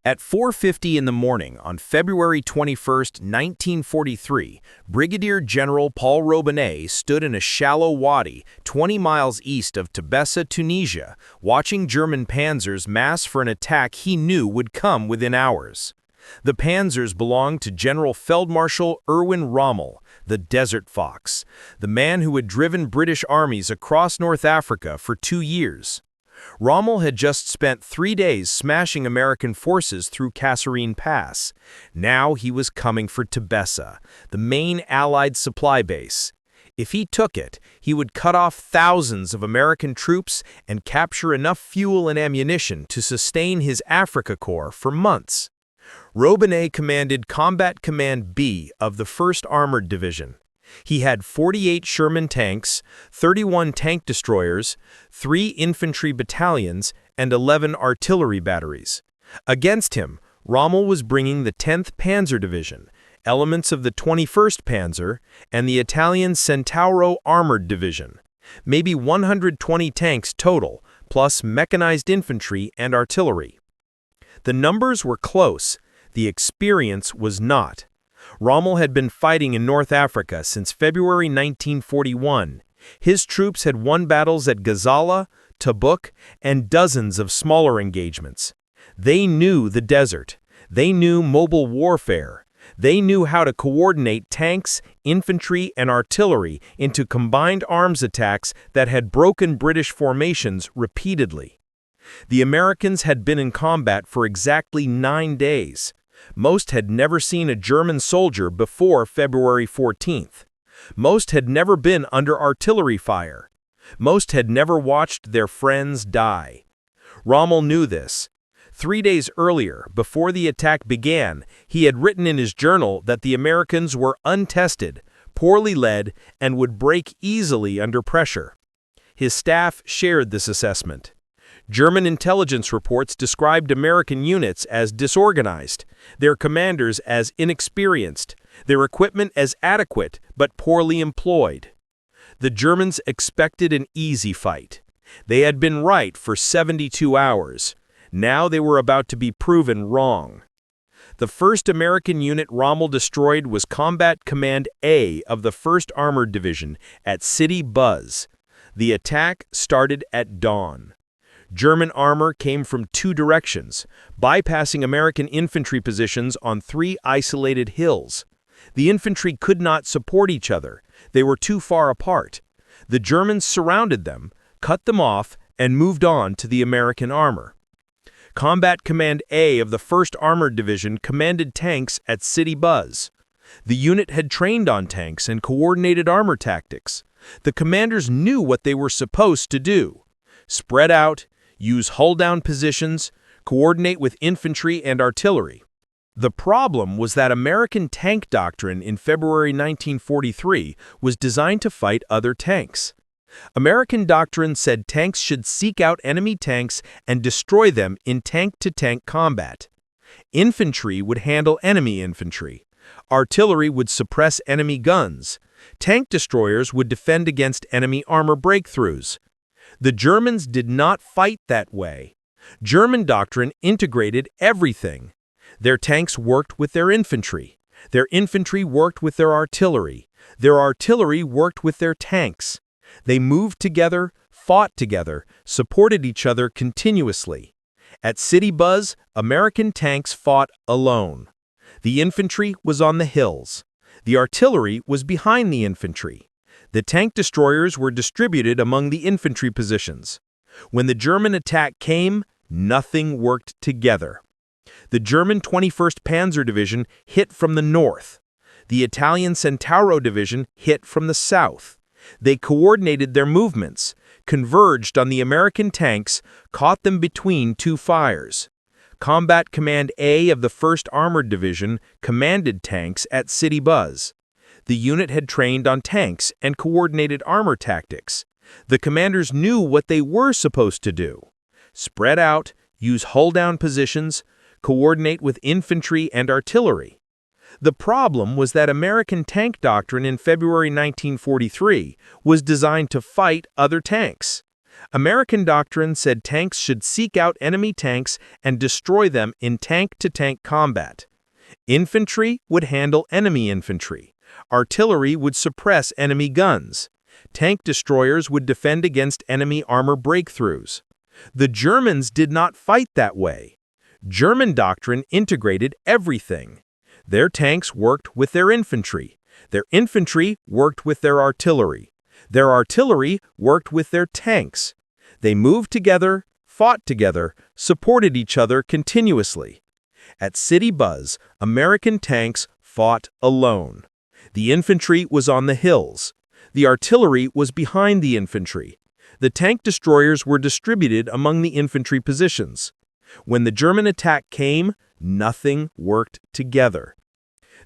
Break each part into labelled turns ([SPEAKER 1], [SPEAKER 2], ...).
[SPEAKER 1] At 4:50 in the morning on February 21, 1943, Brigadier General Paul Robinett stood in a shallow wadi 20 miles east of Tebessa, Tunisia, watching German panzers mass for an attack he knew would come within hours. The panzers belonged to General Field Marshal Erwin Rommel, the Desert Fox, the man who had driven British armies across North Africa for 2 years. Rommel had just spent 3 days smashing American forces through Kasserine Pass. Now he was coming for Tebessa, the main Allied supply base. If he took it, he would cut off thousands of American troops and capture enough fuel and ammunition to sustain his Afrika Korps for months. Robinett commanded Combat Command B of the 1st Armored Division. He had 48 Sherman tanks, 31 tank destroyers, 3 infantry battalions, and 11 artillery batteries. Against him, Rommel was bringing the 10th Panzer Division, elements of the 21st Panzer, and the Italian Centauro Armored Division. Maybe 120 tanks total, plus mechanized infantry and artillery. The numbers were close, the experience was not. Rommel had been fighting in North Africa since February 1941. His troops had won battles at Gazala, Tabuk, and dozens of smaller engagements. They knew the desert. They knew mobile warfare. They knew how to coordinate tanks, infantry, and artillery into combined arms attacks that had broken British formations repeatedly. The Americans had been in combat for exactly 9 days. Most had never seen a German soldier before February 14th. Most had never been under artillery fire. Most had never watched their friends die. Rommel knew this. 3 days earlier, before the attack began, he had written in his journal that the Americans were untested, poorly led, and would break easily under pressure. His staff shared this assessment. German intelligence reports described American units as disorganized, their commanders as inexperienced, their equipment as adequate but poorly employed. The Germans expected an easy fight. They had been right for 72 hours. Now they were about to be proven wrong. The first American unit Rommel destroyed was Combat Command A of the 1st Armored Division at Sidi Buz. The attack started at dawn. German armor came from 2 directions, bypassing American infantry positions on 3 isolated hills. The infantry could not support each other. They were too far apart. The Germans surrounded them, cut them off, and moved on to the American armor. Combat Command A of the 1st Armored Division commanded tanks at Sidi Buz. The unit had trained on tanks and coordinated armor tactics. The commanders knew what they were supposed to do: spread out, use hull-down positions, coordinate with infantry and artillery. The problem was that American tank doctrine in February 1943 was designed to fight other tanks. American doctrine said tanks should seek out enemy tanks and destroy them in tank-to-tank combat. Infantry would handle enemy infantry. Artillery would suppress enemy guns. Tank destroyers would defend against enemy armor breakthroughs. The Germans did not fight that way. German doctrine integrated everything. Their tanks worked with their infantry. Their infantry worked with their artillery. Their artillery worked with their tanks. They moved together, fought together, supported each other continuously. At Sidi Buz, American tanks fought alone. The infantry was on the hills. The artillery was behind the infantry. The tank destroyers were distributed among the infantry positions. When the German attack came, nothing worked together. The German 21st Panzer Division hit from the north. The Italian Centauro Division hit from the south. They coordinated their movements, converged on the American tanks, caught them between 2 fires. Combat Command A of the 1st Armored Division commanded tanks at Sidi Buz. The unit had trained on tanks and coordinated armor tactics. The commanders knew what they were supposed to do: spread out, use hull-down positions, coordinate with infantry and artillery. The problem was that American tank doctrine in February 1943 was designed to fight other tanks. American doctrine said tanks should seek out enemy tanks and destroy them in tank-to-tank combat. Infantry would handle enemy infantry. Artillery would suppress enemy guns. Tank destroyers would defend against enemy armor breakthroughs. The Germans did not fight that way. German doctrine integrated everything. Their tanks worked with their infantry. Their infantry worked with their artillery. Their artillery worked with their tanks. They moved together, fought together, supported each other continuously. At City Buzz, American tanks fought alone. The infantry was on the hills. The artillery was behind the infantry. The tank destroyers were distributed among the infantry positions. When the German attack came, nothing worked together.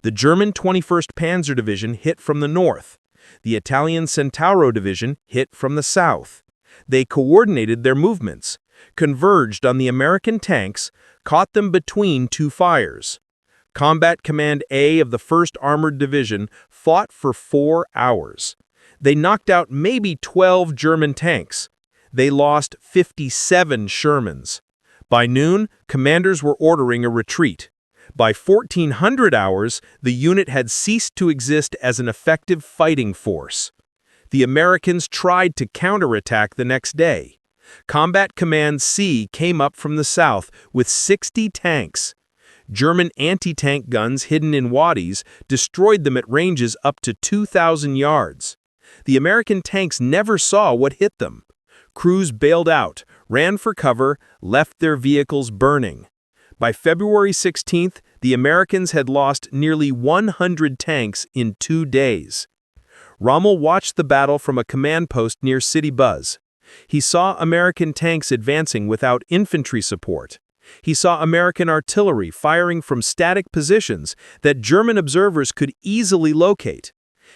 [SPEAKER 1] The German 21st Panzer Division hit from the north. The Italian Centauro Division hit from the south. They coordinated their movements, converged on the American tanks, caught them between two fires. Combat Command A of the 1st Armored Division fought for 4 hours. They knocked out maybe 12 German tanks. They lost 57 Shermans. By noon, commanders were ordering a retreat. By 1400 hours, the unit had ceased to exist as an effective fighting force. The Americans tried to counterattack the next day. Combat Command C came up from the south with 60 tanks. German anti-tank guns hidden in wadis destroyed them at ranges up to 2,000 yards. The American tanks never saw what hit them. Crews bailed out, ran for cover, left their vehicles burning. By February 16th, the Americans had lost nearly 100 tanks in 2 days. Rommel watched the battle from a command post near City Buzz. He saw American tanks advancing without infantry support. He saw American artillery firing from static positions that German observers could easily locate.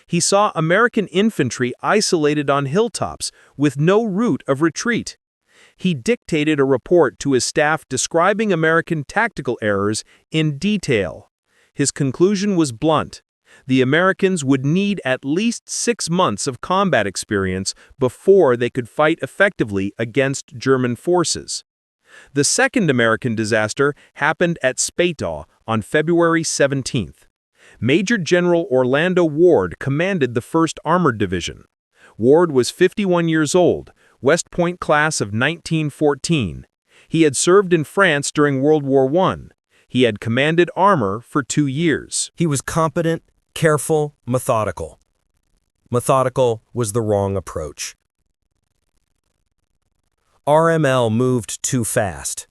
[SPEAKER 1] He saw American infantry isolated on hilltops with no route of retreat. He dictated a report to his staff describing American tactical errors in detail. His conclusion was blunt. The Americans would need at least 6 months of combat experience before they could fight effectively against German forces. The second American disaster happened at Speytaw on February 17th. Major General Orlando Ward commanded the 1st Armored Division. Ward was 51 years old, West Point class of 1914. He had served in France during World War I. He had commanded armor for 2 years.
[SPEAKER 2] He was competent, careful, methodical. Methodical was the wrong approach. RML moved too fast.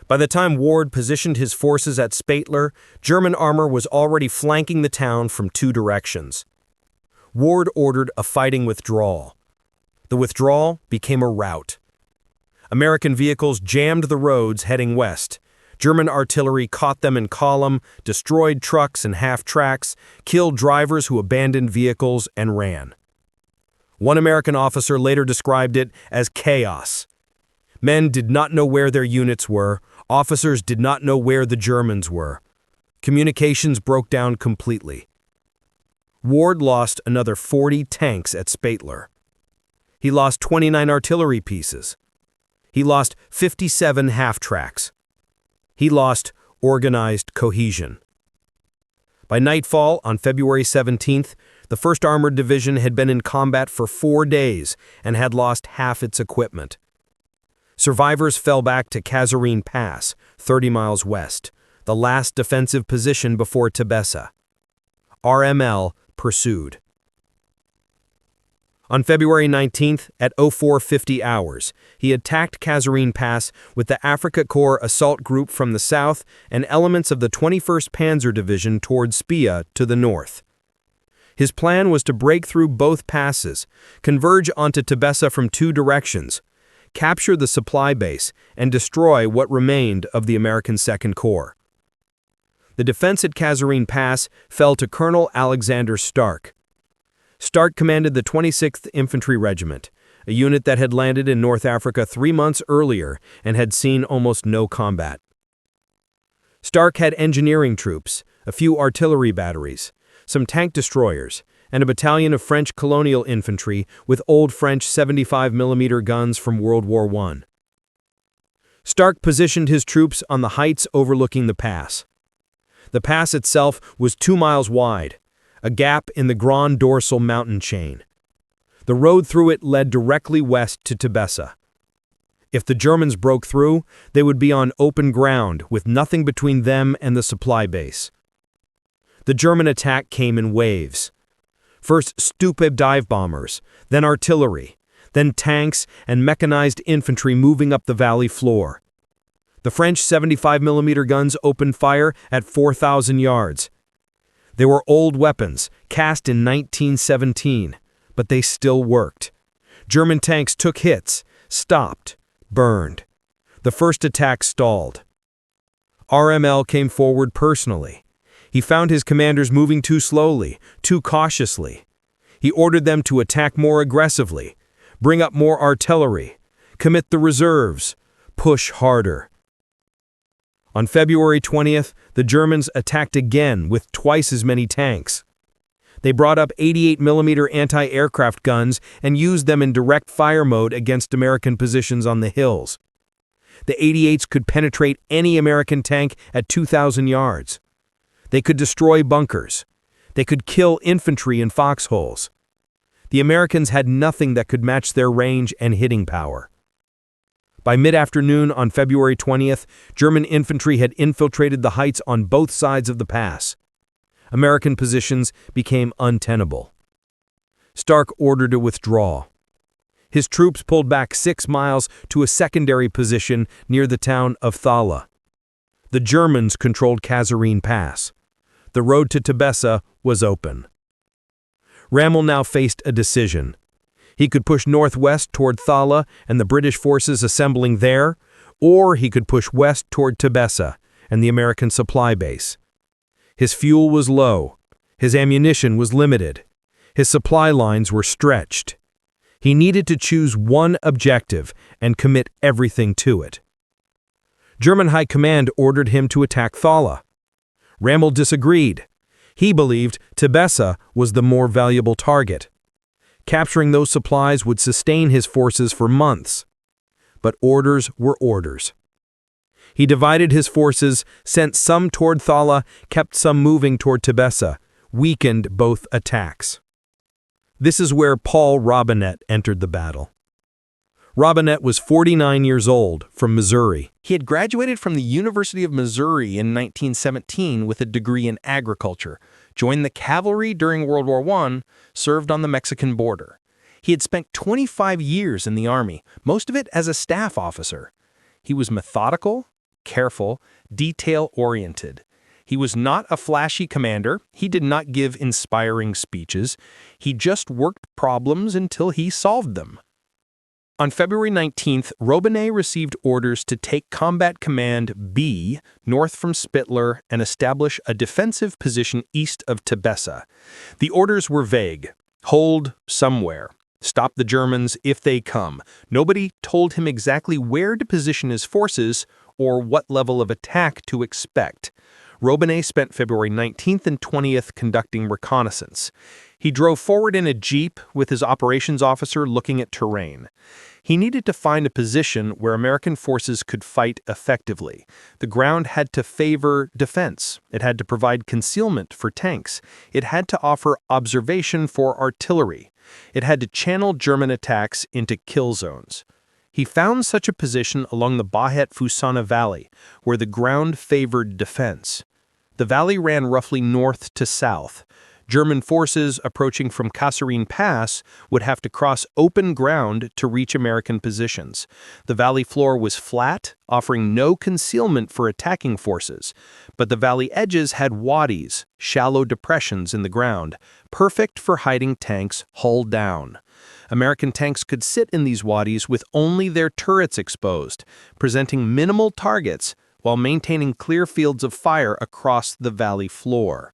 [SPEAKER 2] By the time Ward positioned his forces at Speytaw, German armor was already flanking the town from 2 directions. Ward ordered a fighting withdrawal. The withdrawal became a rout. American vehicles jammed the roads heading west. German artillery caught them in column, destroyed trucks and half-tracks, killed drivers who abandoned vehicles and ran. One American officer later described it as chaos. Men did not know where their units were. Officers did not know where the Germans were. Communications broke down completely. Ward lost another 40 tanks at Speytaw. He lost 29 artillery pieces. He lost 57 half-tracks. He lost organized cohesion. By nightfall on February 17th, the 1st Armored Division had been in combat for 4 days and had lost half its equipment. Survivors fell back to Kasserine Pass, 30 miles west, the last defensive position before Tebessa. RML pursued. On February 19th, at 0450 hours, he attacked Kasserine Pass with the Afrika Korps assault group from the south and elements of the 21st Panzer Division toward Spia to the north. His plan was to break through both passes, converge onto Tebessa from 2 directions, capture the supply base, and destroy what remained of the American Second Corps. The defense at Kasserine Pass fell to Colonel Alexander Stark. Stark commanded the 26th Infantry Regiment, a unit that had landed in North Africa 3 months earlier and had seen almost no combat. Stark had engineering troops, a few artillery batteries, some tank destroyers, and a battalion of French colonial infantry with old French 75mm guns from World War I. Stark positioned his troops on the heights overlooking the pass. The pass itself was 2 miles wide, a gap in the Grand Dorsal mountain chain. The road through it led directly west to Tebessa. If the Germans broke through, they would be on open ground with nothing between them and the supply base. The German attack came in waves. First Stupe dive bombers, then artillery, then tanks and mechanized infantry moving up the valley floor. The French 75mm guns opened fire at 4,000 yards. They were old weapons, cast in 1917, but they still worked. German tanks took hits, stopped, burned. The first attack stalled. RML came forward personally. He found his commanders moving too slowly, too cautiously. He ordered them to attack more aggressively, bring up more artillery, commit the reserves, push harder. On February 20th, the Germans attacked again with twice as many tanks. They brought up 88mm anti-aircraft guns and used them in direct fire mode against American positions on the hills. The 88s could penetrate any American tank at 2,000 yards. They could destroy bunkers. They could kill infantry in foxholes. The Americans had nothing that could match their range and hitting power. By mid-afternoon on February 20th, German infantry had infiltrated the heights on both sides of the pass. American positions became untenable. Stark ordered a withdrawal. His troops pulled back 6 miles to a secondary position near the town of Thala. The Germans controlled Kasserine Pass. The road to Tebessa was open. Rommel now faced a decision. He could push northwest toward Thala and the British forces assembling there, or he could push west toward Tebessa and the American supply base. His fuel was low. His ammunition was limited. His supply lines were stretched. He needed to choose one objective and commit everything to it. German High Command ordered him to attack Thala. Rommel disagreed. He believed Tebessa was the more valuable target. Capturing those supplies would sustain his forces for months. But orders were orders. He divided his forces, sent some toward Thala, kept some moving toward Tebessa, weakened both attacks. This is where Paul Robinett entered the battle. Robinett was 49 years old, from Missouri.
[SPEAKER 1] He had graduated from the University of Missouri in 1917 with a degree in agriculture, joined the cavalry during World War I, served on the Mexican border. He had spent 25 years in the Army, most of it as a staff officer. He was methodical, careful, detail-oriented. He was not a flashy commander. He did not give inspiring speeches. He just worked problems until he solved them. On February 19th, Robinett received orders to take Combat Command B north from Spittler and establish a defensive position east of Tebessa. The orders were vague. Hold somewhere. Stop the Germans if they come. Nobody told him exactly where to position his forces or what level of attack to expect. Robinett spent February 19th and 20th conducting reconnaissance. He drove forward in a jeep with his operations officer looking at terrain. He needed to find a position where American forces could fight effectively. The ground had to favor defense. It had to provide concealment for tanks. It had to offer observation for artillery. It had to channel German attacks into kill zones. He found such a position along the Bahet-Fusana Valley, where the ground favored defense. The valley ran roughly north to south. German forces approaching from Kasserine Pass would have to cross open ground to reach American positions. The valley floor was flat, offering no concealment for attacking forces, but the valley edges had wadis, shallow depressions in the ground, perfect for hiding tanks hull down. American tanks could sit in these wadis with only their turrets exposed, presenting minimal targets while maintaining clear fields of fire across the valley floor.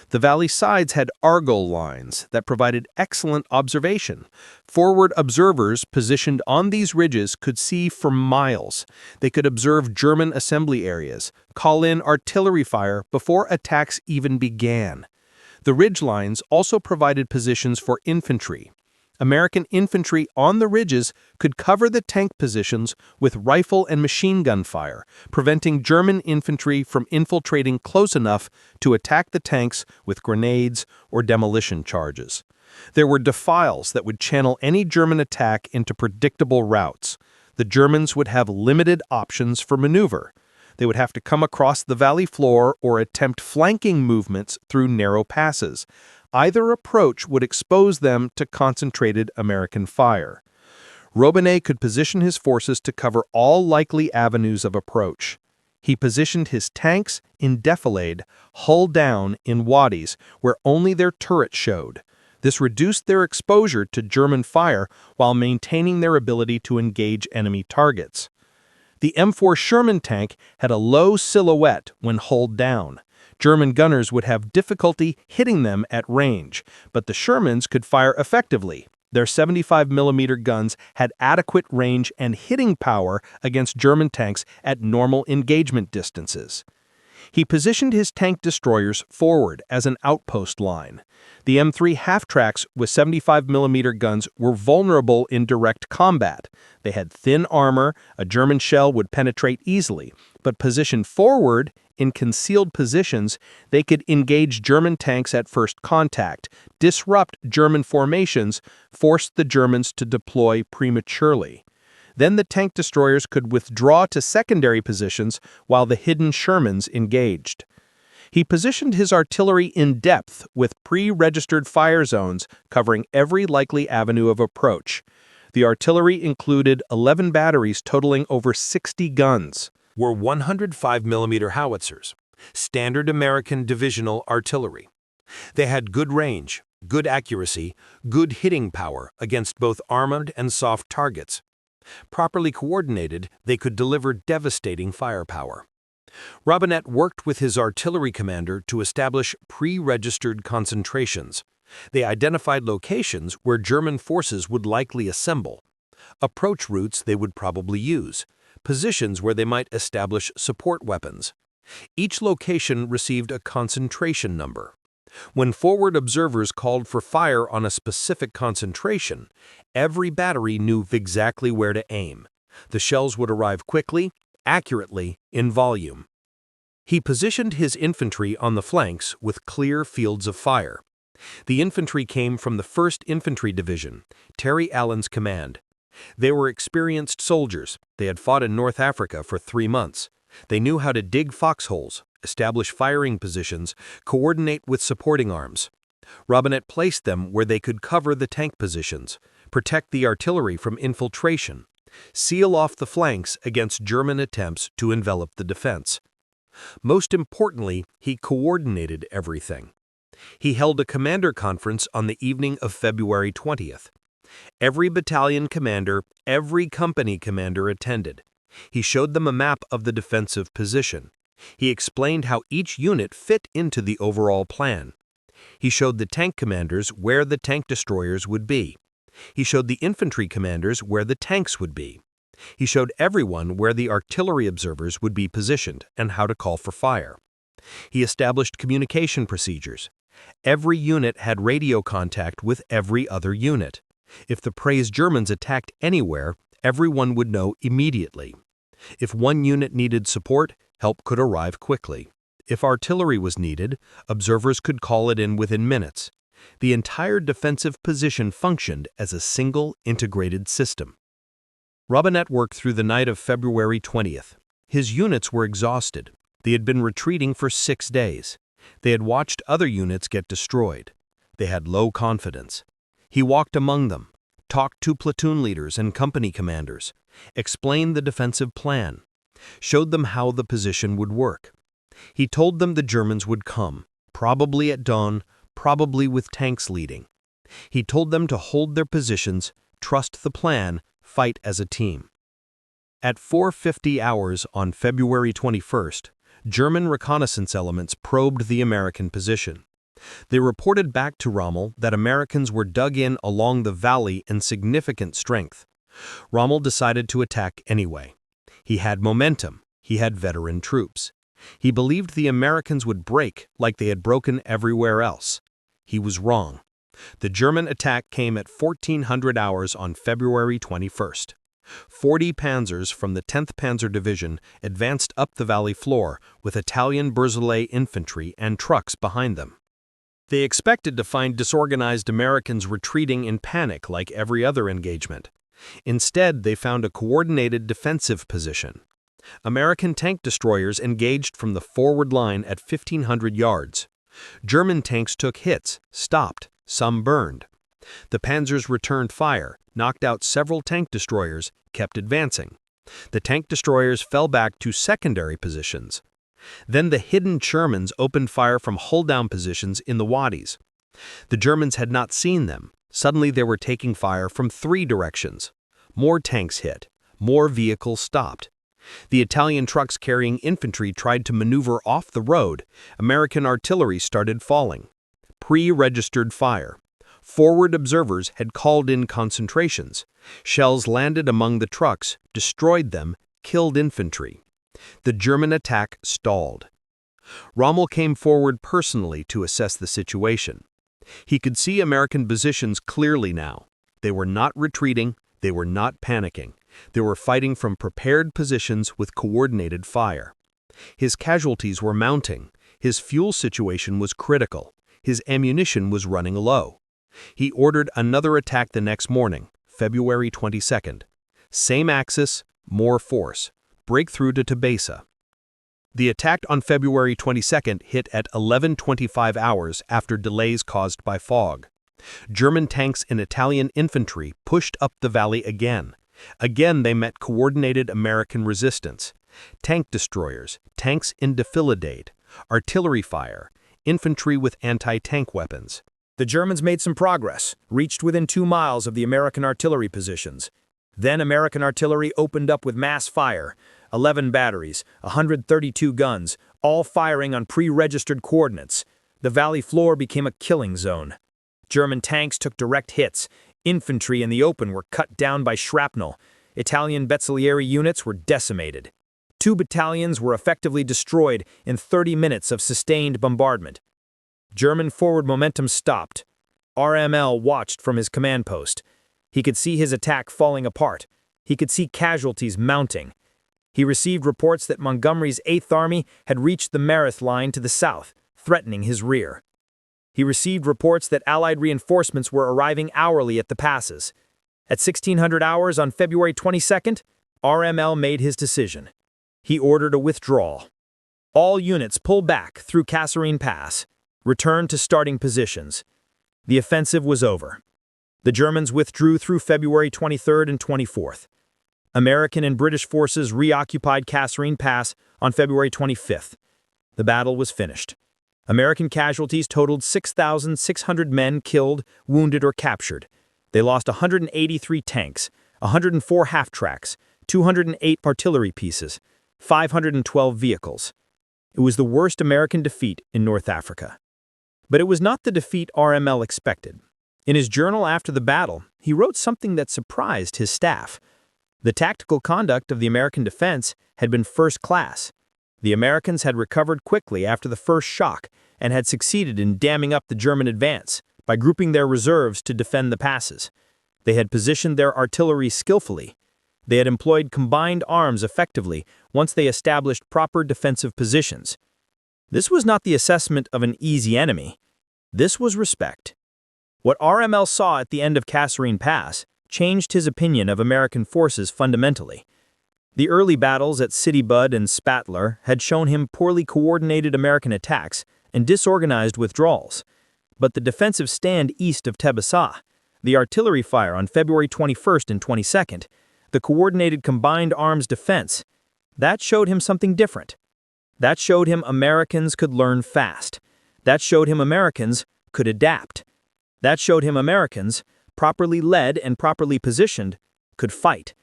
[SPEAKER 1] The valley sides had argol lines that provided excellent observation. Forward observers positioned on these ridges could see for miles. They could observe German assembly areas, call in artillery fire before attacks even began.
[SPEAKER 3] The ridgelines also provided positions for infantry. American infantry on the ridges could cover the tank positions with rifle and machine gun fire, preventing German infantry from infiltrating close enough to attack the tanks with grenades or demolition charges. There were defiles that would channel any German attack into predictable routes. The Germans would have limited options for maneuver. They would have to come across the valley floor or attempt flanking movements through narrow passes. Either approach would expose them to concentrated American fire. Robinett could position his forces to cover all likely avenues of approach. He positioned his tanks in defilade, hull down in wadis where only their turret showed. This reduced their exposure to German fire while maintaining their ability to engage enemy targets. The M4 Sherman tank had a low silhouette when hulled down. German gunners would have difficulty hitting them at range, but the Shermans could fire effectively. Their 75mm guns had adequate range and hitting power against German tanks at normal engagement distances. He positioned his tank destroyers forward as an outpost line. The M3 half-tracks with 75mm guns were vulnerable in direct combat. They had thin armor, a German shell would penetrate easily, but positioned forward in concealed positions, they could engage German tanks at first contact, disrupt German formations, force the Germans to deploy prematurely. Then the tank destroyers could withdraw to secondary positions while the hidden Shermans engaged. He positioned his artillery in depth with pre-registered fire zones covering every likely avenue of approach. The artillery included 11 batteries totaling over 60 guns.
[SPEAKER 1] Were 105mm howitzers, standard American divisional artillery. They had good range, good accuracy, good hitting power against both armored and soft targets. Properly coordinated, they could deliver devastating firepower. Robinett worked with his artillery commander to establish pre-registered concentrations. They identified locations where German forces would likely assemble, approach routes they would probably use, positions where they might establish support weapons. Each location received a concentration number. When forward observers called for fire on a specific concentration, every battery knew exactly where to aim. The shells would arrive quickly, accurately, in volume. He positioned his infantry on the flanks with clear fields of fire. The infantry came from the 1st Infantry Division, Terry Allen's command. They were experienced soldiers. They had fought in North Africa for 3 months. They knew how to dig foxholes, establish firing positions, coordinate with supporting arms. Robinett placed them where they could cover the tank positions, protect the artillery from infiltration, seal off the flanks against German attempts to envelop the defense. Most importantly, he coordinated everything. He held a commander conference on the evening of February 20th. Every battalion commander, every company commander attended. He showed them a map of the defensive position. He explained how each unit fit into the overall plan. He showed the tank commanders where the tank destroyers would be. He showed the infantry commanders where the tanks would be. He showed everyone where the artillery observers would be positioned and how to call for fire. He established communication procedures. Every unit had radio contact with every other unit. If the praised Germans attacked anywhere, everyone would know immediately. If one unit needed support, help could arrive quickly. If artillery was needed, observers could call it in within minutes. The entire defensive position functioned as a single integrated system. Robinett worked through the night of February 20th. His units were exhausted. They had been retreating for 6 days. They had watched other units get destroyed. They had low confidence. He walked among them, talked to platoon leaders and company commanders, explained the defensive plan, showed them how the position would work. He told them the Germans would come, probably at dawn, probably with tanks leading. He told them to hold their positions, trust the plan, fight as a team. At 4:50 hours on February 21st, German reconnaissance elements probed the American position. They reported back to Rommel that Americans were dug in along the valley in significant strength. Rommel decided to attack anyway. He had momentum. He had veteran troops. He believed the Americans would break like they had broken everywhere else.
[SPEAKER 3] He was wrong. The German attack came at 1400 hours on February 21st. 40 panzers from the 10th Panzer Division advanced up the valley floor with Italian Bersaglieri infantry and trucks behind them. They expected to find disorganized Americans retreating in panic like every other engagement. Instead, they found a coordinated defensive position. American tank destroyers engaged from the forward line at 1,500 yards. German tanks took hits, stopped, some burned. The panzers returned fire, knocked out several tank destroyers, kept advancing. The tank destroyers fell back to secondary positions. Then the hidden Germans opened fire from hull-down positions in the wadis. The Germans had not seen them. Suddenly they were taking fire from 3 directions. More tanks hit. More vehicles stopped. The Italian trucks carrying infantry tried to maneuver off the road. American artillery started falling. Pre-registered fire. Forward observers had called in concentrations. Shells landed among the trucks, destroyed them, killed infantry. The German attack stalled. Rommel came forward personally to assess the situation. He could see American positions clearly now. They were not retreating, they were not panicking. They were fighting from prepared positions with coordinated fire. His casualties were mounting. His fuel situation was critical. His ammunition was running low. He ordered another attack the next morning, February 22nd. Same axis, more force. Breakthrough to Tabasa. The attack on February 22nd hit at 11:25 hours after delays caused by fog. German tanks and Italian infantry pushed up the valley again. Again they met coordinated American resistance. Tank destroyers, tanks in defilade, artillery fire, infantry with anti-tank weapons.
[SPEAKER 2] The Germans made some progress, reached within 2 miles of the American artillery positions. Then American artillery opened up with mass fire. 11 batteries, 132 guns, all firing on pre-registered coordinates. The valley floor became a killing zone. German tanks took direct hits. Infantry in the open were cut down by shrapnel. Italian Bersaglieri units were decimated. 2 battalions were effectively destroyed in 30 minutes of sustained bombardment. German forward momentum stopped. RML watched from his command post. He could see his attack falling apart. He could see casualties mounting. He received reports that Montgomery's 8th Army had reached the Mareth line to the south, threatening his rear. He received reports that Allied reinforcements were arriving hourly at the passes. At 1600 hours on February 22nd, RML made his decision. He ordered a withdrawal. All units pull back through Kasserine Pass, return to starting positions. The offensive was over. The Germans withdrew through February 23rd and 24th. American and British forces reoccupied Kasserine Pass on February 25th. The battle was finished. American casualties totaled 6,600 men killed, wounded, or captured. They lost 183 tanks, 104 half-tracks, 208 artillery pieces, 512 vehicles. It was the worst American defeat in North Africa. But it was not the defeat RML expected. In his journal after the battle, he wrote something that surprised his staff. The tactical conduct of the American defense had been first class. The Americans had recovered quickly after the first shock and had succeeded in damming up the German advance by grouping their reserves to defend the passes. They had positioned their artillery skillfully. They had employed combined arms effectively once they established proper defensive positions. This was not the assessment of an easy enemy. This was respect. What RML saw at the end of Kasserine Pass changed his opinion of American forces fundamentally. The early battles at City Bud and Spatler had shown him poorly coordinated American attacks and disorganized withdrawals. But the defensive stand east of Tabasa, the artillery fire on February 21st and 22nd, the coordinated combined arms defense, that showed him something different. That showed him Americans could learn fast. That showed him Americans could adapt. That showed him Americans, properly led and properly positioned, could fight.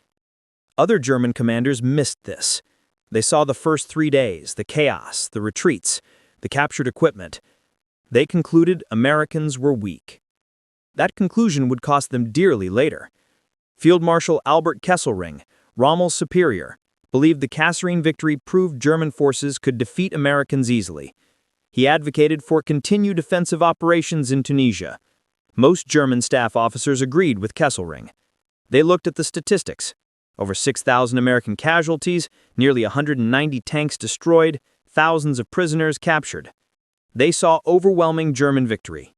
[SPEAKER 2] Other German commanders missed this. They saw the first 3 days, the chaos, the retreats, the captured equipment. They concluded Americans were weak. That conclusion would cost them dearly later. Field Marshal Albert Kesselring, Rommel's superior, believed the Kasserine victory proved German forces could defeat Americans easily.
[SPEAKER 4] He advocated for continued offensive operations in Tunisia. Most German staff officers agreed with Kesselring. They looked at the statistics. Over 6,000 American casualties, nearly 190 tanks destroyed, thousands of prisoners captured. They saw overwhelming German victory.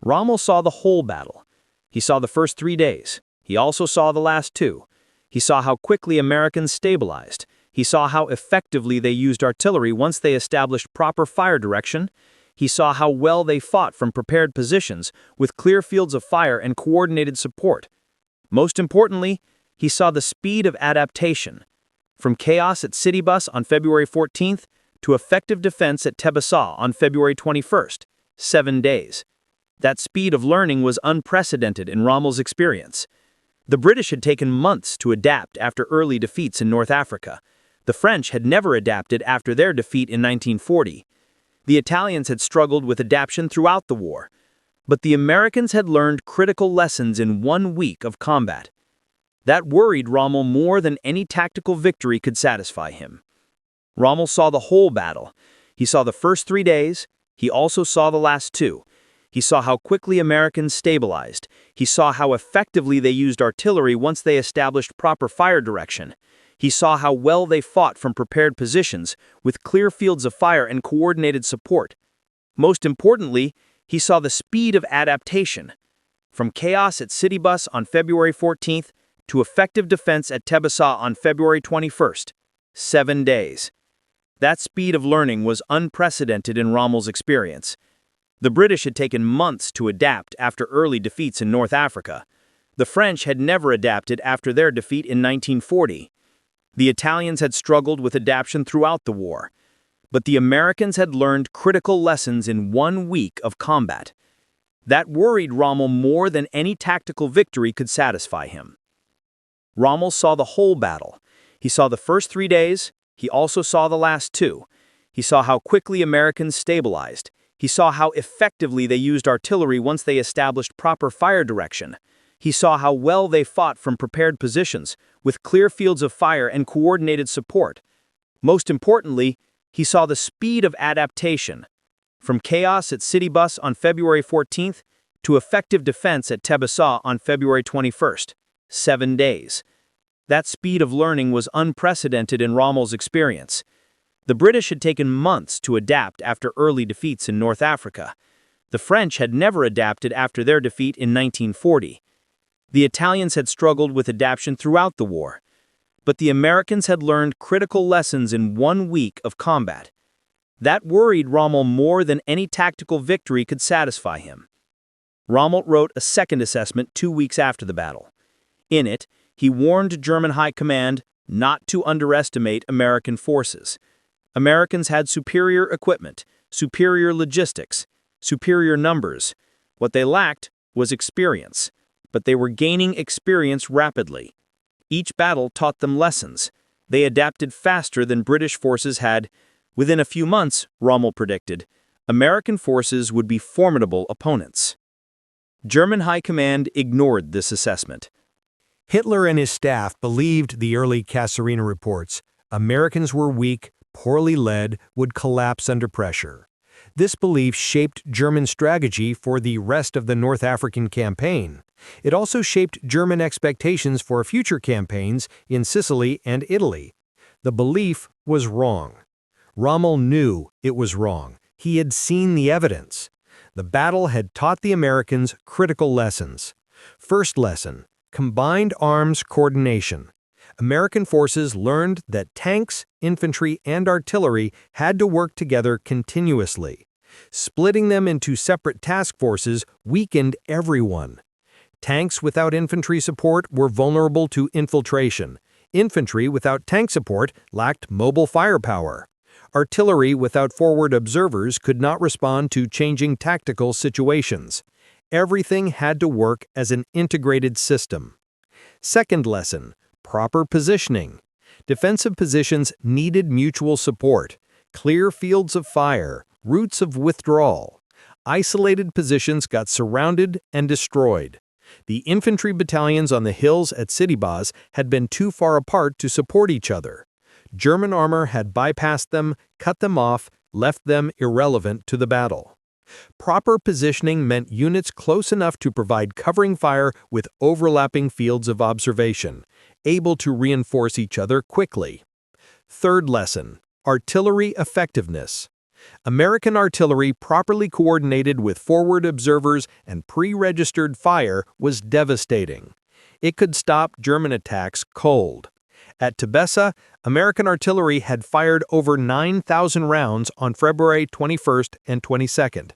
[SPEAKER 4] Rommel saw the whole battle. He saw the first 3 days. He also saw the last 2. He saw how quickly Americans stabilized. He saw how effectively they used artillery once they established proper fire direction. He saw how well they fought from prepared positions with clear fields of fire and coordinated support. Most importantly, he saw the speed of adaptation. From chaos at City Bus on February 14th to effective defense at Tebessa on February 21st, 7 days. That speed of learning was unprecedented in Rommel's experience. The British had taken months to adapt after early defeats in North Africa. The French had never adapted after their defeat in 1940. The Italians had struggled with adaptation throughout the war. But the Americans had learned critical lessons in 1 week of combat. That worried Rommel more than any tactical victory could satisfy him. Rommel saw the whole battle. He saw the first 3 days. He also saw the last 2. He saw how quickly Americans stabilized. He saw how effectively they used artillery once they established proper fire direction. He saw how well they fought from prepared positions with clear fields of fire and coordinated support. Most importantly, he saw the speed of adaptation. From chaos at City Bus on February 14th to effective defense at Tebessa on February 21st, 7 days. That speed of learning was unprecedented in Rommel's experience. The British had taken months to adapt after early defeats in North Africa. The French had never adapted after their defeat in 1940. The Italians had struggled with adaptation throughout the war. But the Americans had learned critical lessons in 1 week of combat. That worried Rommel more than any tactical victory could satisfy him. Rommel saw the whole battle. He saw the first 3 days. He also saw the last 2. He saw how quickly Americans stabilized. He saw how effectively they used artillery once they established proper fire direction. He saw how well they fought from prepared positions, with clear fields of fire and coordinated support. Most importantly, he saw the speed of adaptation. From chaos at City Bus on February 14th to effective defense at Tebessa on February 21st, 7 days. That speed of learning was unprecedented in Rommel's experience. The British had taken months to adapt after early defeats in North Africa. The French had never adapted after their defeat in 1940. The Italians had struggled with adaptation throughout the war. But the Americans had learned critical lessons in 1 week of combat. That worried Rommel more than any tactical victory could satisfy him. Rommel wrote a second assessment 2 weeks after the battle. In it, he warned German High Command not to underestimate American forces. Americans had superior equipment, superior logistics, superior numbers. What they lacked was experience, but they were gaining experience rapidly. Each battle taught them lessons. They adapted faster than British forces had. Within a few months, Rommel predicted, American forces would be formidable opponents. German High Command ignored this assessment.
[SPEAKER 2] Hitler and his staff believed the early Kasserine reports. Americans were weak, poorly led, would collapse under pressure. This belief shaped German strategy for the rest of the North African campaign. It also shaped German expectations for future campaigns in Sicily and Italy. The belief was wrong. Rommel knew it was wrong. He had seen the evidence. The battle had taught the Americans critical lessons. First lesson: combined arms coordination. American forces learned that tanks, infantry, and artillery had to work together continuously. Splitting them into separate task forces weakened everyone. Tanks without infantry support were vulnerable to infiltration. Infantry without tank support lacked mobile firepower. Artillery without forward observers could not respond to changing tactical situations. Everything had to work as an integrated system. Second lesson: proper positioning. Defensive positions needed mutual support, clear fields of fire, routes of withdrawal. Isolated positions got surrounded and destroyed. The infantry battalions on the hills at City Bas had been too far apart to support each other. German armor had bypassed them, cut them off,
[SPEAKER 3] left them irrelevant to the battle. Proper positioning meant units close enough to provide covering fire with overlapping fields of observation, able to reinforce each other quickly. Third lesson: artillery effectiveness. American artillery properly coordinated with forward observers and pre-registered fire was devastating. It could stop German attacks cold. At Tebessa, American artillery had fired over 9,000 rounds on February 21st and 22nd.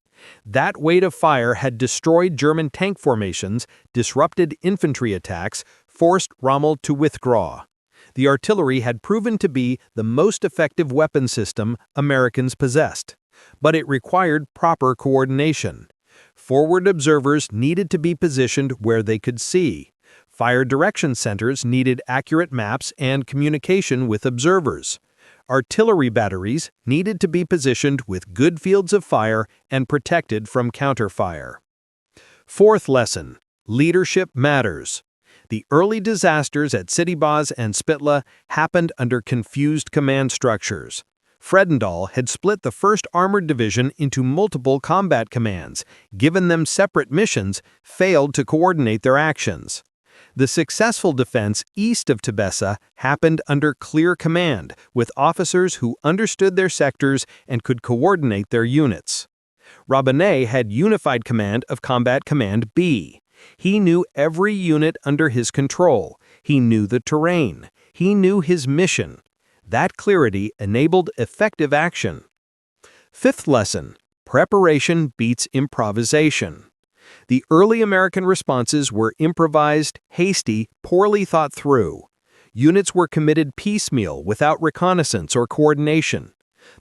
[SPEAKER 3] That weight of fire had destroyed German tank formations, disrupted infantry attacks, forced Rommel to withdraw. The artillery had proven to be the most effective weapon system Americans possessed, but it required proper coordination. Forward observers needed to be positioned where they could see. Fire direction centers needed accurate maps and communication with observers. Artillery batteries needed to be positioned with good fields of fire and protected from counterfire. Fourth lesson: leadership matters. The early disasters at Sitibaz and Spitla happened under confused command structures. Fredendall had split the 1st Armored Division into multiple combat commands, given them separate missions, failed to coordinate their actions. The successful defense east of Tebessa happened under clear command, with officers who understood their sectors and could coordinate their units. Robinett had unified command of Combat Command B. He knew every unit under his control. He knew the terrain. He knew his mission. That clarity enabled effective action. Fifth lesson: preparation beats improvisation. The early American responses were improvised, hasty, poorly thought through. Units were committed piecemeal without reconnaissance or coordination.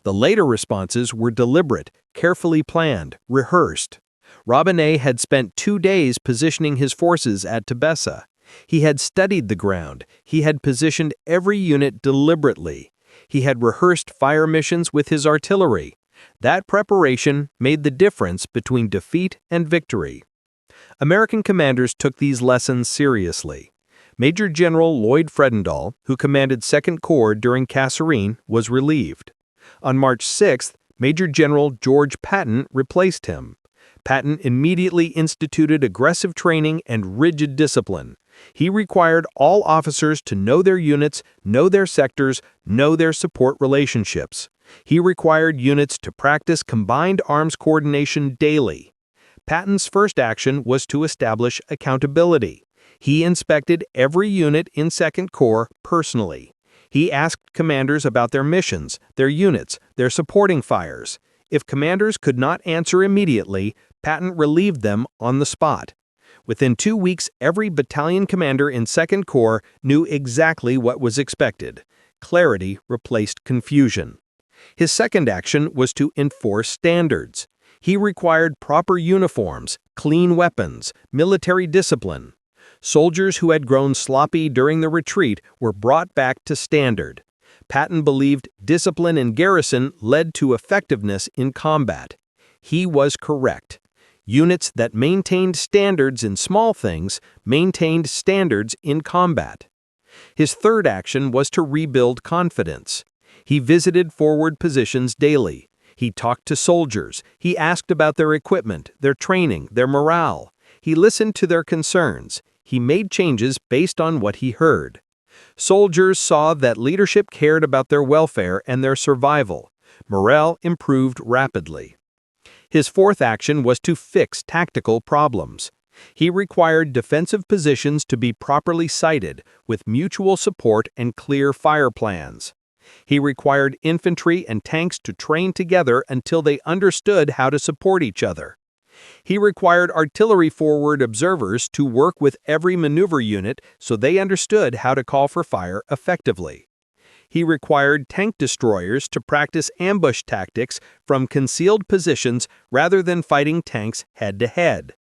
[SPEAKER 3] The later responses were deliberate, carefully planned, rehearsed. Robinett had spent 2 days positioning his forces at Tebessa. He had studied the ground. He had positioned every unit deliberately. He had rehearsed fire missions with his artillery. That preparation made the difference between defeat and victory. American commanders took these lessons seriously. Major General Lloyd Fredendall, who commanded 2nd Corps during Kasserine, was relieved. On March 6th, Major General George Patton replaced him. Patton immediately instituted aggressive training and rigid discipline. He required all officers to know their units, know their sectors, know their support relationships. He required units to practice combined arms coordination daily. Patton's first action was to establish accountability. He inspected every unit in 2nd Corps personally. He asked commanders about their missions, their units, their supporting fires. If commanders could not answer immediately, Patton relieved them on the spot. Within 2 weeks, every battalion commander in 2nd Corps knew exactly what was expected. Clarity replaced confusion. His second action was to enforce standards. He required proper uniforms, clean weapons, military discipline. Soldiers who had grown sloppy during the retreat were brought back to standard. Patton believed discipline in garrison led to effectiveness in combat. He was correct. Units that maintained standards in small things maintained standards in combat. His third action was to rebuild confidence. He visited forward positions daily. He talked to soldiers. He asked about their equipment, their training, their morale. He listened to their concerns. He made changes based on what he heard. Soldiers saw that leadership cared about their welfare and their survival. Morale improved rapidly. His fourth action was to fix tactical problems. He required defensive positions to be properly sited, with mutual support and clear fire plans. He required infantry and tanks to train together until they understood how to support each other. He required artillery forward observers to work with every maneuver unit so they understood how to call for fire effectively. He required tank destroyers to practice ambush tactics from concealed positions rather than fighting tanks head-to-head.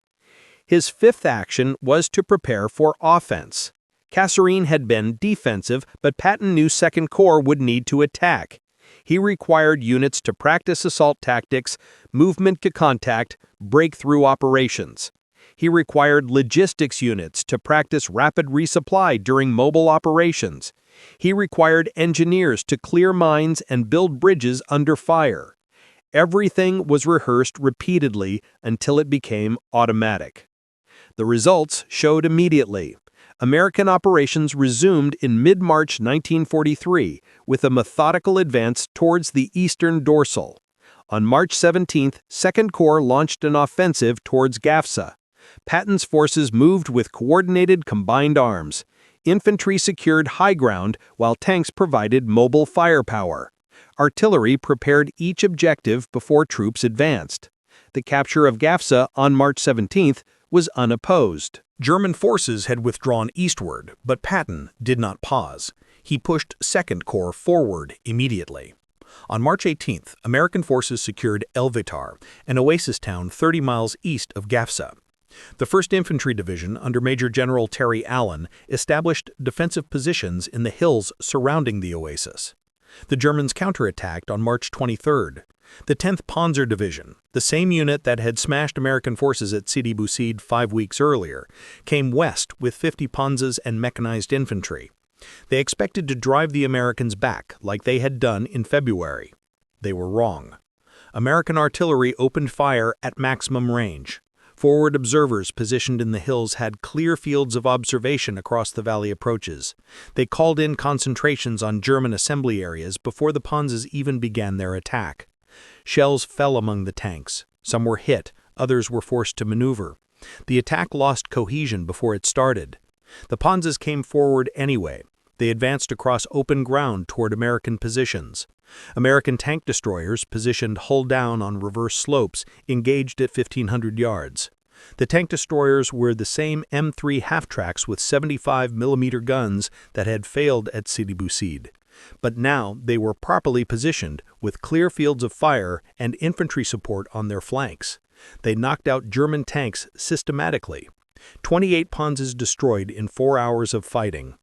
[SPEAKER 3] His fifth action was to prepare for offense. Kasserine had been defensive, but Patton knew 2nd Corps would need to attack. He required units to practice assault tactics, movement to contact, breakthrough operations. He required logistics units to practice rapid resupply during mobile operations. He required engineers to clear mines and build bridges under fire. Everything was rehearsed repeatedly until it became automatic. The results showed immediately. American operations resumed in mid-March 1943 with a methodical advance towards the eastern dorsal. On March 17th, Second Corps launched an offensive towards Gafsa. Patton's forces moved with coordinated combined arms. Infantry secured high ground while tanks provided mobile firepower. Artillery prepared each objective before troops advanced. The capture of Gafsa on March 17th was unopposed.
[SPEAKER 1] German forces had withdrawn eastward, but Patton did not pause. He pushed Second Corps forward immediately. On March 18th, American forces secured Elvitar, an oasis town 30 miles east of Gafsa. The 1st Infantry Division, under Major General Terry Allen, established defensive positions in the hills surrounding the oasis. The Germans counterattacked on March 23rd. The 10th Panzer Division, the same unit that had smashed American forces at Sidi Bouzid 5 weeks earlier, came west with 50 Panzers and mechanized infantry. They expected to drive the Americans back like they had done in February. They were wrong. American artillery opened fire at maximum range. Forward observers positioned in the hills had clear fields of observation across the valley approaches. They called in concentrations on German assembly areas before the Panzers even began their attack. Shells fell among the tanks. Some were hit, others were forced to maneuver. The attack lost cohesion before it started. The Panzers came forward anyway. They advanced across open ground toward American positions. American tank destroyers, positioned hull down on reverse slopes, engaged at 1,500 yards. The tank destroyers were the same M3 half-tracks with 75mm guns that had failed at Sidi Bouzid. But now they were properly positioned, with clear fields of fire and infantry support on their flanks. They knocked out German tanks systematically. 28 Panzers destroyed in 4 hours of fighting.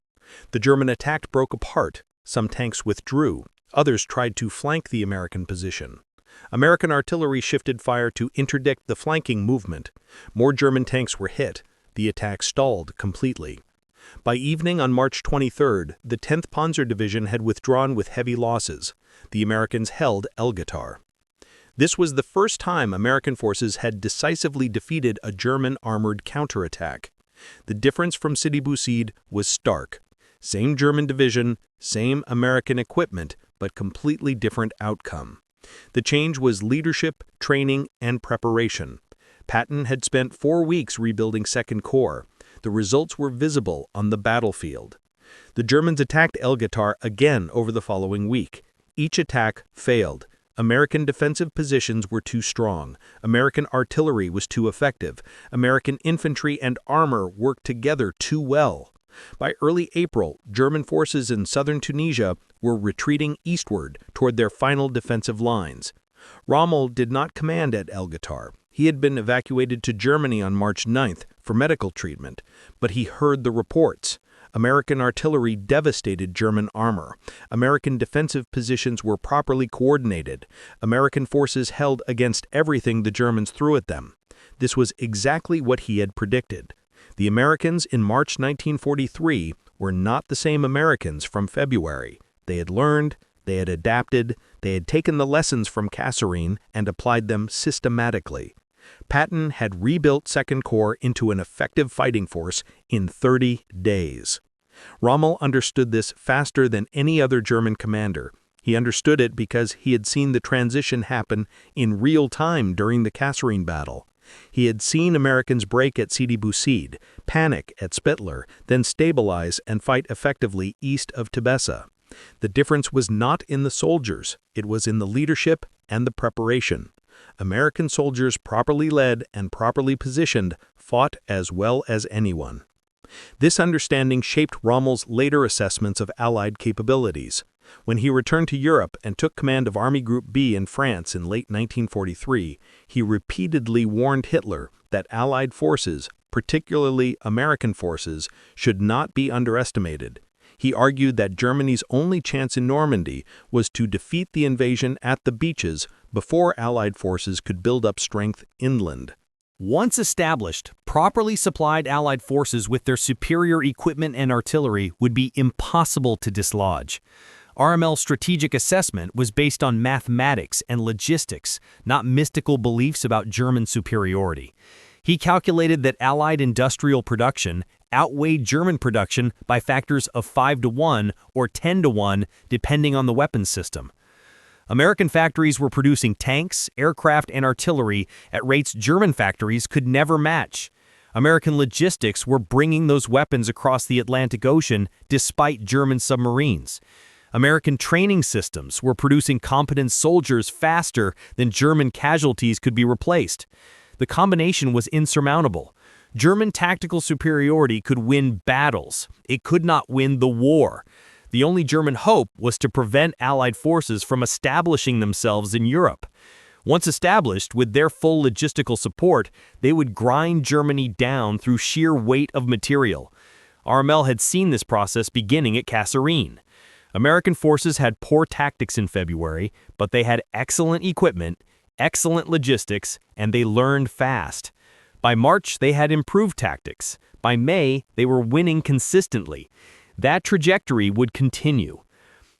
[SPEAKER 1] The German attack broke apart. Some tanks withdrew. Others tried to flank the American position. American artillery shifted fire to interdict the flanking movement. More German tanks were hit. The attack stalled completely. By evening on March 23rd, the 10th Panzer Division had withdrawn with heavy losses. The Americans held Elgitar. This was the first time American forces had decisively defeated a German armored counterattack. The difference from Sidi Bouzid was stark. Same German division, same American equipment, but completely different outcome. The change was leadership, training, and preparation. Patton had spent 4 weeks rebuilding Second Corps. The results were visible on the battlefield. The Germans attacked Elgitar again over the following week. Each attack failed. American defensive positions were too strong. American artillery was too effective. American infantry and armor worked together too well. By early April, German forces in southern Tunisia were retreating eastward toward their final defensive lines. Rommel did not command at Elgitar. He had been evacuated to Germany on March 9th for medical treatment, but he heard the reports. American artillery devastated German armor. American defensive positions were properly coordinated. American forces held against everything the Germans threw at them. This was exactly what he had predicted. The Americans in March 1943 were not the same Americans from February. They had learned, they had adapted, they had taken the lessons from Kasserine and applied them systematically. Patton had rebuilt Second Corps into an effective fighting force in 30 days. Rommel understood this faster than any other German commander. He understood it because he had seen the transition happen in real time during the Kasserine battle. He had seen Americans break at Sidi Bouzid, panic at Spitler, then stabilize and fight effectively east of Tebessa. The difference was not in the soldiers, it was in the leadership and the preparation. American soldiers properly led and properly positioned fought as well as anyone. This understanding shaped Rommel's later assessments of Allied capabilities. When he returned to Europe and took command of Army Group B in France in late 1943, he repeatedly warned Hitler that Allied forces, particularly American forces, should not be underestimated. He argued that Germany's only chance in Normandy was to defeat the invasion at the beaches before Allied forces could build up strength inland.
[SPEAKER 5] Once established, properly supplied Allied forces with their superior equipment and artillery would be impossible to dislodge. RML's strategic assessment was based on mathematics and logistics, not mystical beliefs about German superiority. He calculated that Allied industrial production outweighed German production by factors of 5-to-1 or 10-to-1, depending on the weapons system. American factories were producing tanks, aircraft, and artillery at rates German factories could never match. American logistics were bringing those weapons across the Atlantic Ocean despite German submarines. American training systems were producing competent soldiers faster than German casualties could be replaced. The combination was insurmountable. German tactical superiority could win battles. It could not win the war. The only German hope was to prevent Allied forces from establishing themselves in Europe. Once established, with their full logistical support, they would grind Germany down through sheer weight of material. RML had seen this process beginning at Kasserine. American forces had poor tactics in February, but they had excellent equipment, excellent logistics, and they learned fast. By March, they had improved tactics. By May, they were winning consistently. That trajectory would continue.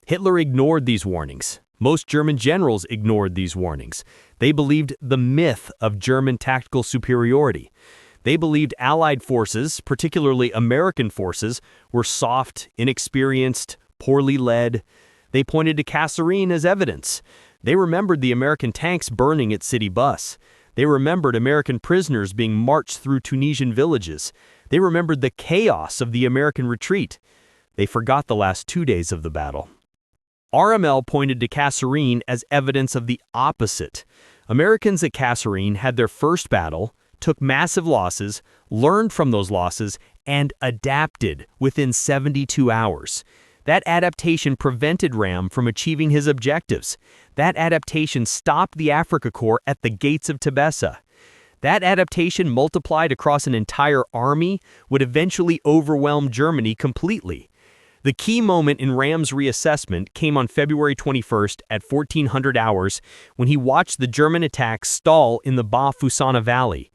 [SPEAKER 5] Hitler ignored these warnings. Most German generals ignored these warnings. They believed the myth of German tactical superiority. They believed Allied forces, particularly American forces, were soft, inexperienced, poorly led. They pointed to Kasserine as evidence. They remembered the American tanks burning at City Bus. They remembered American prisoners being marched through Tunisian villages. They remembered the chaos of the American retreat. They forgot the last 2 days of the battle. RML pointed to Kasserine as evidence of the opposite. Americans at Kasserine had their first battle, took massive losses, learned from those losses, and adapted within 72 hours. That adaptation prevented Rommel from achieving his objectives. That adaptation stopped the Afrika Korps at the gates of Tebessa. That adaptation, multiplied across an entire army, would eventually overwhelm Germany completely. The key moment in Rommel's reassessment came on February 21st at 1400 hours when he watched the German attack stall in the Ba-Fusana Valley.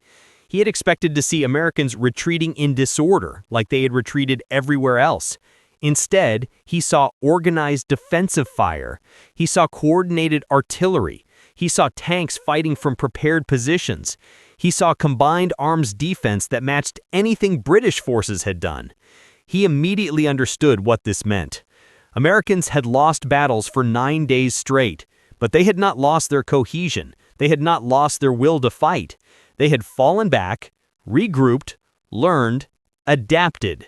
[SPEAKER 5] He had expected to see Americans retreating in disorder like they had retreated everywhere else. Instead, he saw organized defensive fire. He saw coordinated artillery. He saw tanks fighting from prepared positions. He saw combined arms defense that matched anything British forces had done. He immediately understood what this meant. Americans had lost battles for 9 days straight, but they had not lost their cohesion. They had not lost their will to fight. They had fallen back, regrouped, learned, adapted.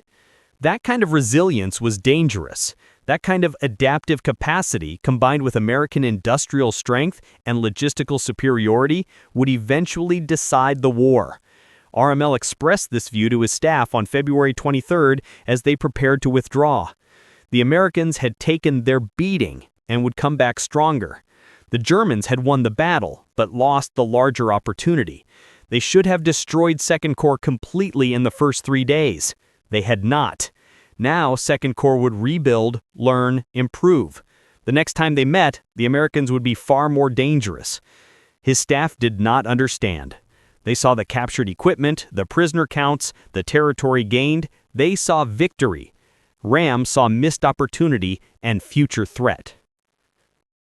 [SPEAKER 5] That kind of resilience was dangerous. That kind of adaptive capacity, combined with American industrial strength and logistical superiority, would eventually decide the war. RML expressed this view to his staff on February 23rd as they prepared to withdraw. The Americans had taken their beating and would come back stronger. The Germans had won the battle, but lost the larger opportunity. They should have destroyed Second Corps completely in the first 3 days. They had not. Now, Second Corps would rebuild, learn, improve. The next time they met, the Americans would be far more dangerous. His staff did not understand. They saw the captured equipment, the prisoner counts, the territory gained. They saw victory. Rommel saw missed opportunity and future threat.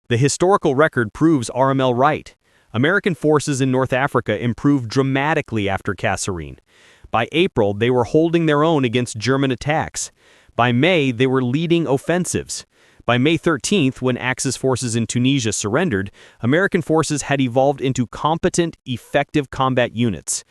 [SPEAKER 5] The historical record proves RML right. American forces in North Africa improved dramatically after Kasserine. By April, they were holding their own against German attacks. By May, they were leading offensives. By May 13th, when Axis forces in Tunisia surrendered, American forces had evolved into competent, effective combat units.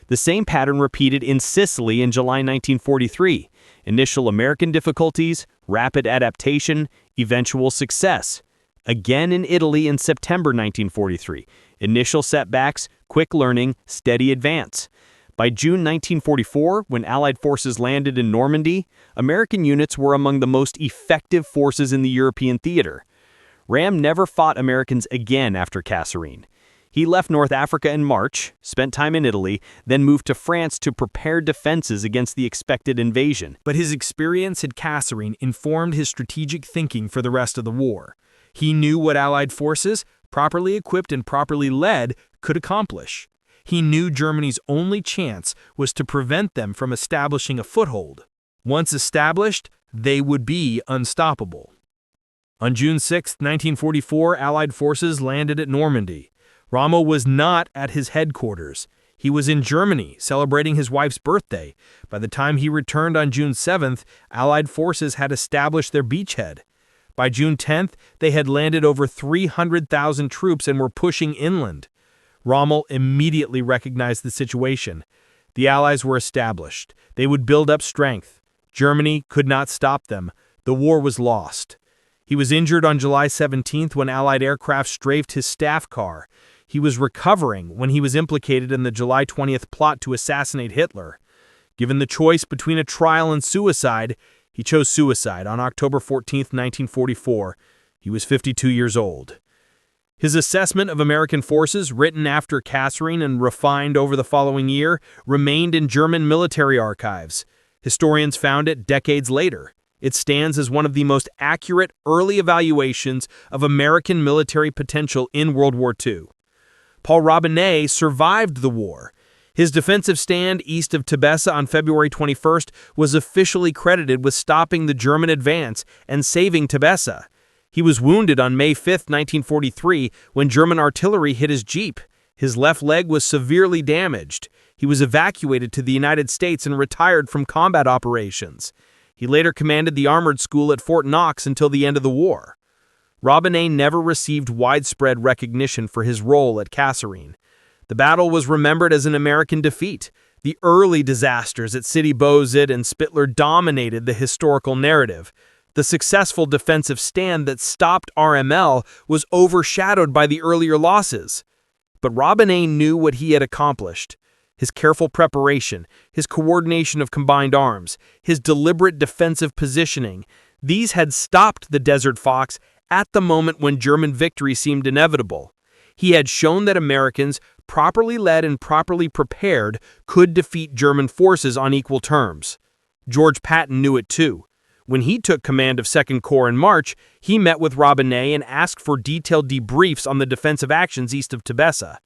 [SPEAKER 5] The same pattern repeated in Sicily in July 1943. Initial American difficulties, rapid adaptation, eventual success. Again in Italy in September 1943. Initial setbacks, quick learning, steady advance. By June 1944, when Allied forces landed in Normandy, American units were among the most effective forces in the European theater. Rommel never fought Americans again after Kasserine. He left North Africa in March, spent time in Italy, then moved to France to prepare defenses against the expected invasion. But his experience at Kasserine informed his strategic thinking for the rest of the war. He knew what Allied forces, properly equipped and properly led, could accomplish. He knew Germany's only chance was to prevent them from establishing a foothold. Once established, they would be unstoppable.
[SPEAKER 3] On June 6, 1944, Allied forces landed at Normandy. Rommel was not at his headquarters. He was in Germany, celebrating his wife's birthday. By the time he returned on June 7th, Allied forces had established their beachhead. By June 10th, they had landed over 300,000 troops and were pushing inland. Rommel immediately recognized the situation. The Allies were established. They would build up strength. Germany could not stop them. The war was lost. He was injured on July 17th when Allied aircraft strafed his staff car. He was recovering when he was implicated in the July 20th plot to assassinate Hitler. Given the choice between a trial and suicide, he chose suicide on October 14, 1944. He was 52 years old. His assessment of American forces, written after Kasserine and refined over the following year, remained in German military archives. Historians found it decades later. It stands as one of the most accurate early evaluations of American military potential in World War II. Paul Robinett survived the war. His defensive stand east of Tebessa on February 21st was officially credited with stopping the German advance and saving Tebessa. He was wounded on May 5, 1943, when German artillery hit his jeep. His left leg was severely damaged. He was evacuated to the United States and retired from combat operations. He later commanded the armored school at Fort Knox until the end of the war. Robinett never received widespread recognition for his role at Kasserine. The battle was remembered as an American defeat. The early disasters at Sidi Bouzid and Spitler dominated the historical narrative. The successful defensive stand that stopped RML was overshadowed by the earlier losses. But Robinett knew what he had accomplished. His careful preparation, his coordination of combined arms, his deliberate defensive positioning, these had stopped the Desert Fox at the moment when German victory seemed inevitable. He had shown that Americans, properly led and properly prepared, could defeat German forces on equal terms. George Patton knew it too. When he took command of 2nd Corps in March, he met with Robinett and asked for detailed debriefs on the defensive actions east of Tebessa.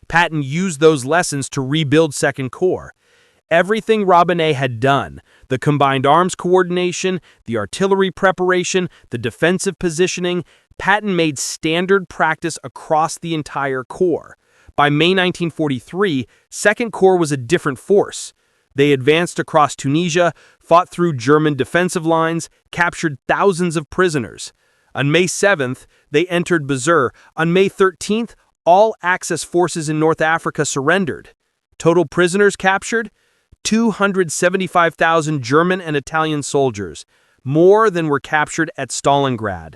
[SPEAKER 3] Patton used those lessons to rebuild 2nd Corps. Everything Robinett had done, the combined arms coordination, the artillery preparation, the defensive positioning, Patton made standard practice across the entire Corps. By May 1943, 2nd Corps was a different force. They advanced across Tunisia, fought through German defensive lines, captured thousands of prisoners. On May 7th, they entered Basur. On May 13th, all Axis forces in North Africa surrendered. Total prisoners captured? 275,000 German and Italian soldiers, more than were captured at Stalingrad.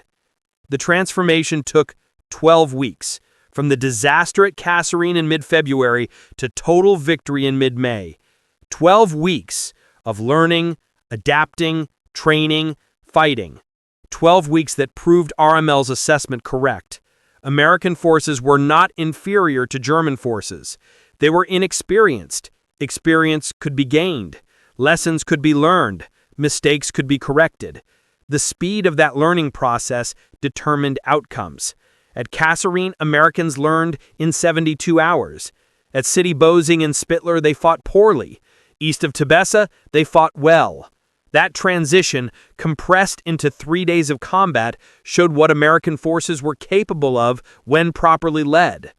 [SPEAKER 3] The transformation took 12 weeks, from the disaster at Kasserine in mid-February to total victory in mid-May. 12 weeks of learning, adapting, training, fighting. 12 weeks that proved RML's assessment correct. American forces were not inferior to German forces. They were inexperienced. Experience could be gained. Lessons could be learned. Mistakes could be corrected. The speed of that learning process determined outcomes. At Kasserine, Americans learned in 72 hours. At Sidi Bouzid and Spitler, they fought poorly. East of Tebessa, they fought well. That transition, compressed into 3 days of combat, showed what American forces were capable of when properly led.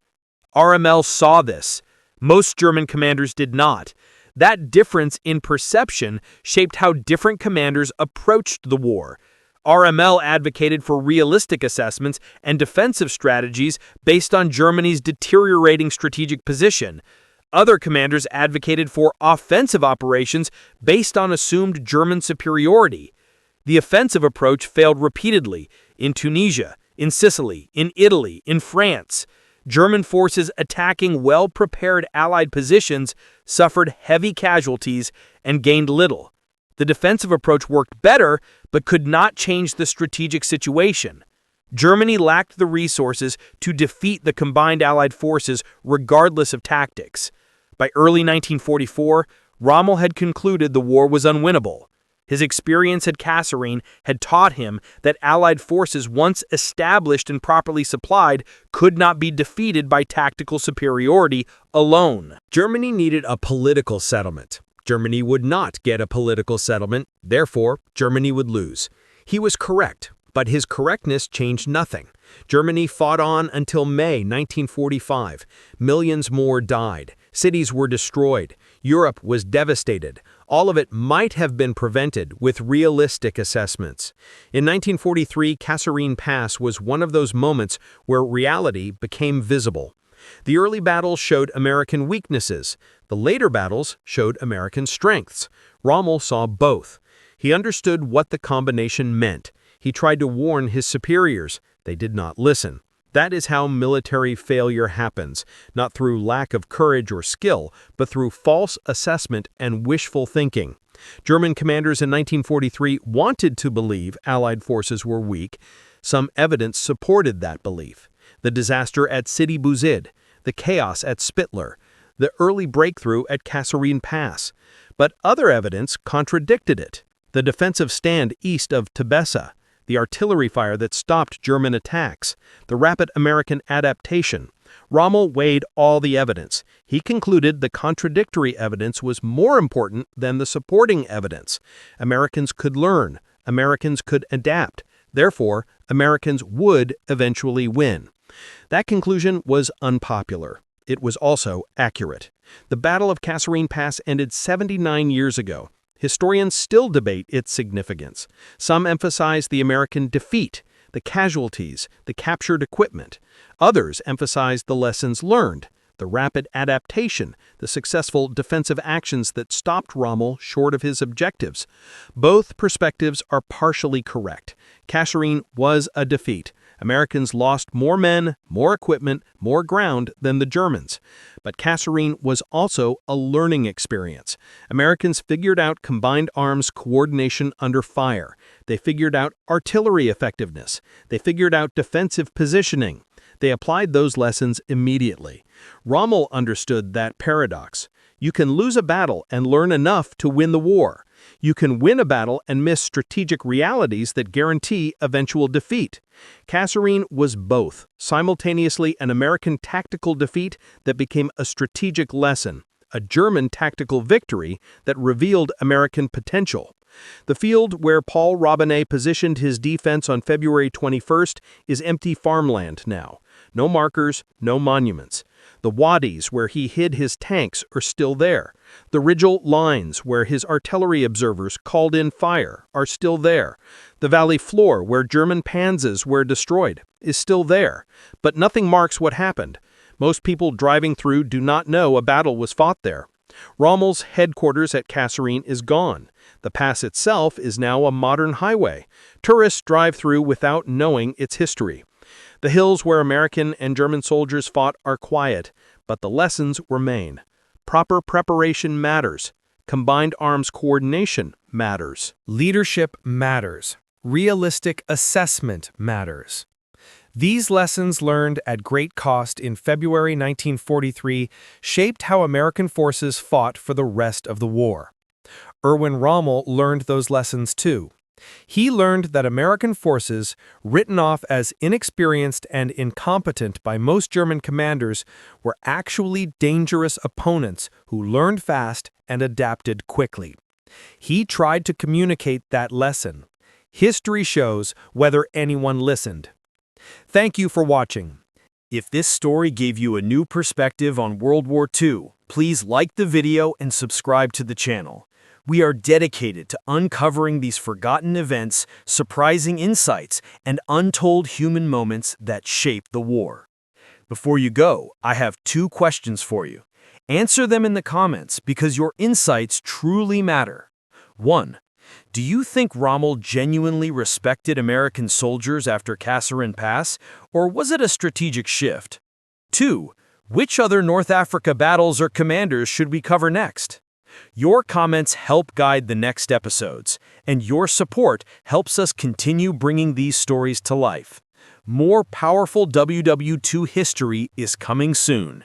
[SPEAKER 3] RML saw this. Most German commanders did not. That difference in perception shaped how different commanders approached the war. RML advocated for realistic assessments and defensive strategies based on Germany's deteriorating strategic position. Other commanders advocated for offensive operations based on assumed German superiority. The offensive approach failed repeatedly in Tunisia, in Sicily, in Italy, in France. German forces attacking well-prepared Allied positions suffered heavy casualties and gained little. The defensive approach worked better, but could not change the strategic situation. Germany lacked the resources to defeat the combined Allied forces regardless of tactics. By early 1944, Rommel had concluded the war was unwinnable. His experience at Kasserine had taught him that Allied forces, once established and properly supplied, could not be defeated by tactical superiority alone.
[SPEAKER 2] Germany needed a political settlement. Germany would not get a political settlement, therefore, Germany would lose. He was correct. But his correctness changed nothing. Germany fought on until May 1945. Millions more died. Cities were destroyed. Europe was devastated. All of it might have been prevented with realistic assessments. In 1943, Kasserine Pass was one of those moments where reality became visible. The early battles showed American weaknesses. The later battles showed American strengths. Rommel saw both. He understood what the combination meant. He tried to warn his superiors. They did not listen. That is how military failure happens, not through lack of courage or skill, but through false assessment and wishful thinking. German commanders in 1943 wanted to believe Allied forces were weak. Some evidence supported that belief. The disaster at Sidi Bouzid, the chaos at Spitler, the early breakthrough at Kasserine Pass. But other evidence contradicted it. The defensive stand east of Tebessa, the artillery fire that stopped German attacks, the rapid American adaptation. Rommel weighed all the evidence. He concluded the contradictory evidence was more important than the supporting evidence. Americans could learn. Americans could adapt. Therefore, Americans would eventually win. That conclusion was unpopular. It was also accurate. The Battle of Kasserine Pass ended 79 years ago. Historians still debate its significance. Some emphasize the American defeat, the casualties, the captured equipment. Others emphasize the lessons learned, the rapid adaptation, the successful defensive actions that stopped Rommel short of his objectives. Both perspectives are partially correct. Kasserine was a defeat. Americans lost more men, more equipment, more ground than the Germans. But Kasserine was also a learning experience. Americans figured out combined arms coordination under fire. They figured out artillery effectiveness. They figured out defensive positioning. They applied those lessons immediately. Rommel understood that paradox. You can lose a battle and learn enough to win the war. You can win a battle and miss strategic realities that guarantee eventual defeat. Kasserine was both, simultaneously an American tactical defeat that became a strategic lesson, a German tactical victory that revealed American potential. The field where Paul Robinett positioned his defense on February 21st is empty farmland now. No markers, no monuments. The wadis where he hid his tanks are still there. The ridgel lines where his artillery observers called in fire are still there. The valley floor where German panzers were destroyed is still there. But nothing marks what happened. Most people driving through do not know a battle was fought there. Rommel's headquarters at Kasserine is gone. The pass itself is now a modern highway. Tourists drive through without knowing its history. The hills where American and German soldiers fought are quiet, but the lessons remain. Proper preparation matters. Combined arms coordination matters.
[SPEAKER 5] Leadership matters. Realistic assessment matters. These lessons learned at great cost in February 1943 shaped how American forces fought for the rest of the war. Erwin Rommel learned those lessons too. He learned that American forces, written off as inexperienced and incompetent by most German commanders, were actually dangerous opponents who learned fast and adapted quickly. He tried to communicate that lesson. History shows whether anyone listened. Thank you for watching. If this story gave you a new perspective on World War II, please like the video and subscribe to the channel. We are dedicated to uncovering these forgotten events, surprising insights, and untold human moments that shaped the war. Before you go, I have 2 questions for you. Answer them in the comments because your insights truly matter. 1. Do you think Rommel genuinely respected American soldiers after Kasserine Pass, or was it a strategic shift? 2. Which other North Africa battles or commanders should we cover next? Your comments help guide the next episodes, and your support helps us continue bringing these stories to life. More powerful WW2 history is coming soon.